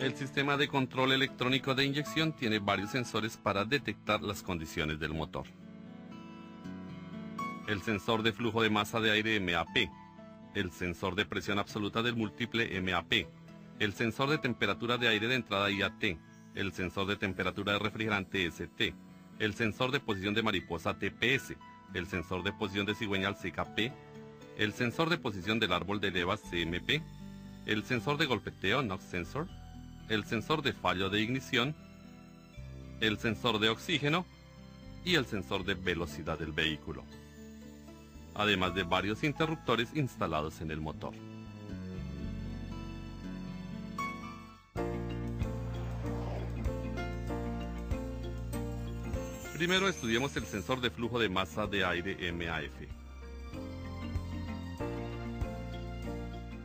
El sistema de control electrónico de inyección tiene varios sensores para detectar las condiciones del motor. El sensor de flujo de masa de aire MAP, el sensor de presión absoluta del múltiple MAP, el sensor de temperatura de aire de entrada IAT, el sensor de temperatura de refrigerante ST, el sensor de posición de mariposa TPS, el sensor de posición de cigüeñal CKP, el sensor de posición del árbol de levas CMP, el sensor de golpeteo NOx Sensor, el sensor de fallo de ignición, el sensor de oxígeno y el sensor de velocidad del vehículo, además de varios interruptores instalados en el motor. Primero estudiemos el sensor de flujo de masa de aire MAF.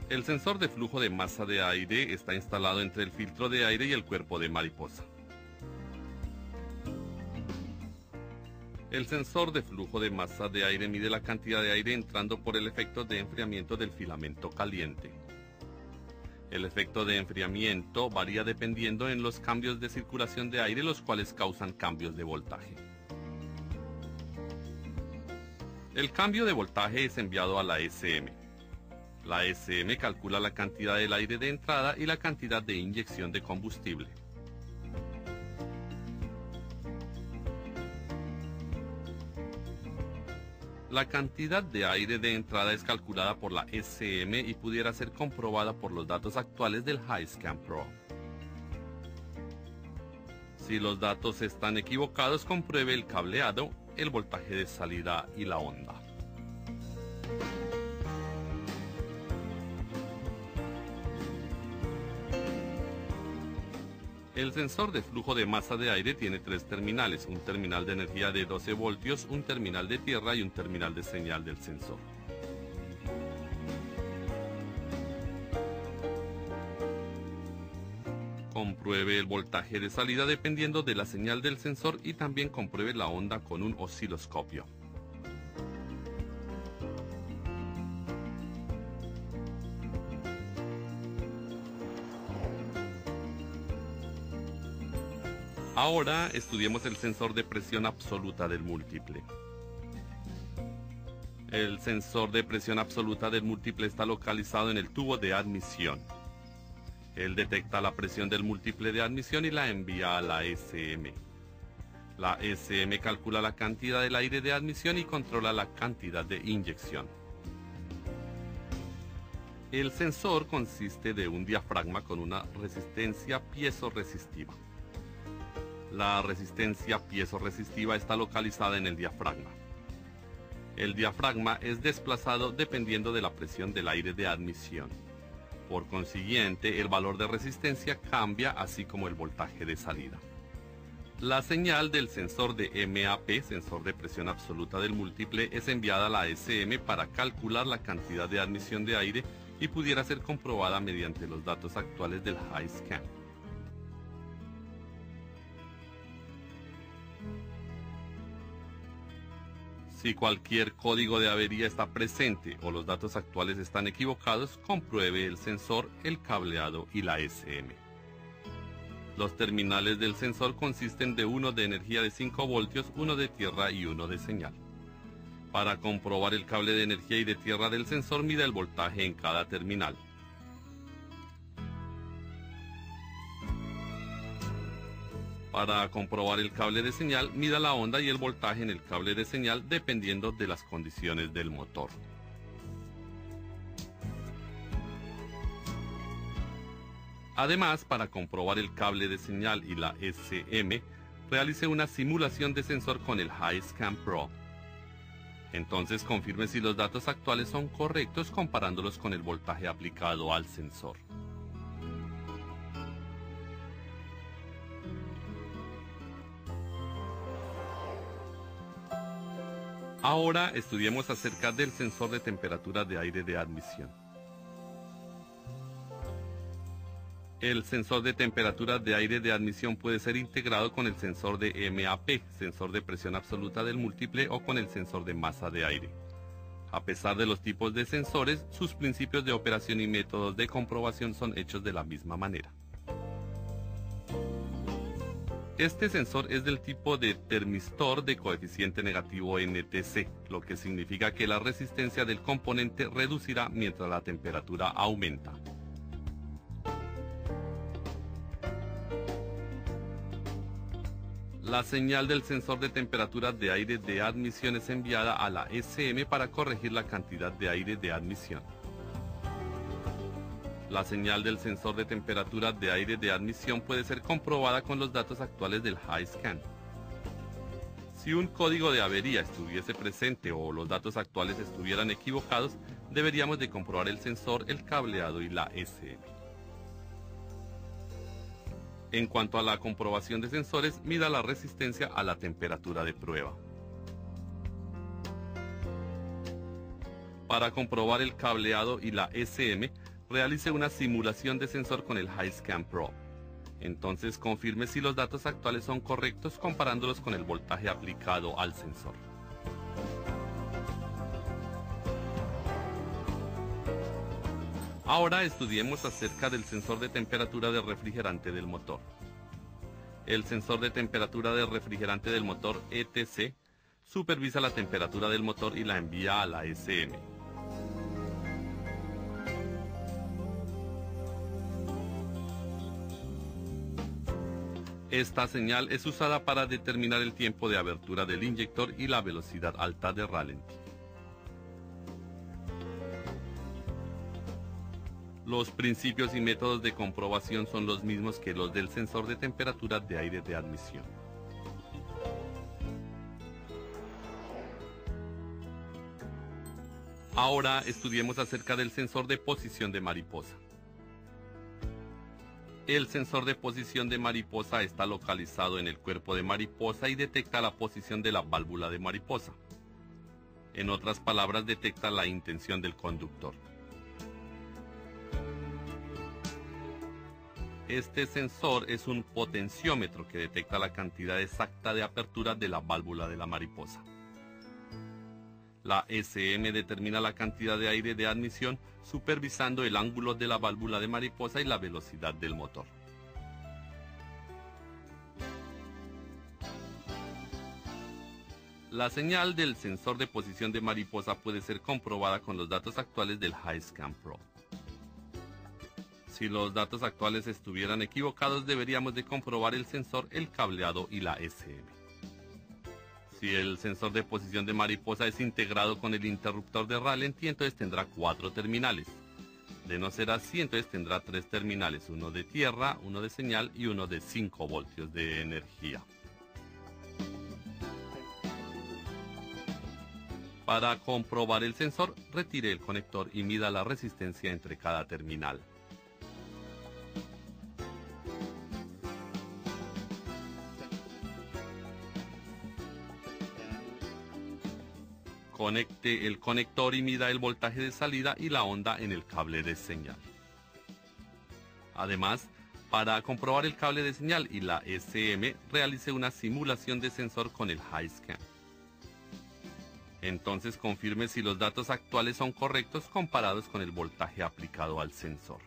El sensor de flujo de masa de aire está instalado entre el filtro de aire y el cuerpo de mariposa. El sensor de flujo de masa de aire mide la cantidad de aire entrando por el efecto de enfriamiento del filamento caliente. El efecto de enfriamiento varía dependiendo en los cambios de circulación de aire, los cuales causan cambios de voltaje. El cambio de voltaje es enviado a la SM. La SM calcula la cantidad del aire de entrada y la cantidad de inyección de combustible. La cantidad de aire de entrada es calculada por la SM y pudiera ser comprobada por los datos actuales del HiScan Pro. Si los datos están equivocados, compruebe el cableado, el voltaje de salida y la onda. El sensor de flujo de masa de aire tiene tres terminales, un terminal de energía de 12 voltios, un terminal de tierra y un terminal de señal del sensor. Compruebe el voltaje de salida dependiendo de la señal del sensor y también compruebe la onda con un osciloscopio. Ahora estudiemos el sensor de presión absoluta del múltiple. El sensor de presión absoluta del múltiple está localizado en el tubo de admisión. Él detecta la presión del múltiple de admisión y la envía a la SM. La SM calcula la cantidad del aire de admisión y controla la cantidad de inyección. El sensor consiste de un diafragma con una resistencia piezoresistiva. La resistencia piezoresistiva está localizada en el diafragma. El diafragma es desplazado dependiendo de la presión del aire de admisión. Por consiguiente, el valor de resistencia cambia, así como el voltaje de salida. La señal del sensor de MAP, sensor de presión absoluta del múltiple, es enviada a la SM para calcular la cantidad de admisión de aire y pudiera ser comprobada mediante los datos actuales del HiScan. Si cualquier código de avería está presente o los datos actuales están equivocados, compruebe el sensor, el cableado y la SM. Los terminales del sensor consisten de uno de energía de 5 voltios, uno de tierra y uno de señal. Para comprobar el cable de energía y de tierra del sensor, mida el voltaje en cada terminal. Para comprobar el cable de señal, mida la onda y el voltaje en el cable de señal dependiendo de las condiciones del motor. Además, para comprobar el cable de señal y la SM, realice una simulación de sensor con el HiScan Pro. Entonces confirme si los datos actuales son correctos comparándolos con el voltaje aplicado al sensor. Ahora estudiemos acerca del sensor de temperatura de aire de admisión. El sensor de temperatura de aire de admisión puede ser integrado con el sensor de MAP, sensor de presión absoluta del múltiple, o con el sensor de masa de aire. A pesar de los tipos de sensores, sus principios de operación y métodos de comprobación son hechos de la misma manera. Este sensor es del tipo de termistor de coeficiente negativo NTC, lo que significa que la resistencia del componente reducirá mientras la temperatura aumenta. La señal del sensor de temperatura de aire de admisión es enviada a la SM para corregir la cantidad de aire de admisión. La señal del sensor de temperatura de aire de admisión puede ser comprobada con los datos actuales del HiScan. Si un código de avería estuviese presente o los datos actuales estuvieran equivocados, deberíamos de comprobar el sensor, el cableado y la SM. En cuanto a la comprobación de sensores, mida la resistencia a la temperatura de prueba. Para comprobar el cableado y la SM, realice una simulación de sensor con el HiScan Pro. Entonces confirme si los datos actuales son correctos comparándolos con el voltaje aplicado al sensor. Ahora estudiemos acerca del sensor de temperatura de refrigerante del motor. El sensor de temperatura de refrigerante del motor ETC supervisa la temperatura del motor y la envía a la SM. Esta señal es usada para determinar el tiempo de abertura del inyector y la velocidad alta de ralentí. Los principios y métodos de comprobación son los mismos que los del sensor de temperatura de aire de admisión. Ahora estudiemos acerca del sensor de posición de mariposa. El sensor de posición de mariposa está localizado en el cuerpo de mariposa y detecta la posición de la válvula de mariposa. En otras palabras, detecta la intención del conductor. Este sensor es un potenciómetro que detecta la cantidad exacta de apertura de la válvula de la mariposa. La SM determina la cantidad de aire de admisión supervisando el ángulo de la válvula de mariposa y la velocidad del motor. La señal del sensor de posición de mariposa puede ser comprobada con los datos actuales del HiScan Pro. Si los datos actuales estuvieran equivocados, deberíamos de comprobar el sensor, el cableado y la SM. Si el sensor de posición de mariposa es integrado con el interruptor de ralentí, entonces tendrá 4 terminales. De no ser así, entonces tendrá 3 terminales, uno de tierra, uno de señal y uno de 5 voltios de energía. Para comprobar el sensor, retire el conector y mida la resistencia entre cada terminal. Conecte el conector y mida el voltaje de salida y la onda en el cable de señal. Además, para comprobar el cable de señal y la SM, realice una simulación de sensor con el HiScan. Entonces confirme si los datos actuales son correctos comparados con el voltaje aplicado al sensor.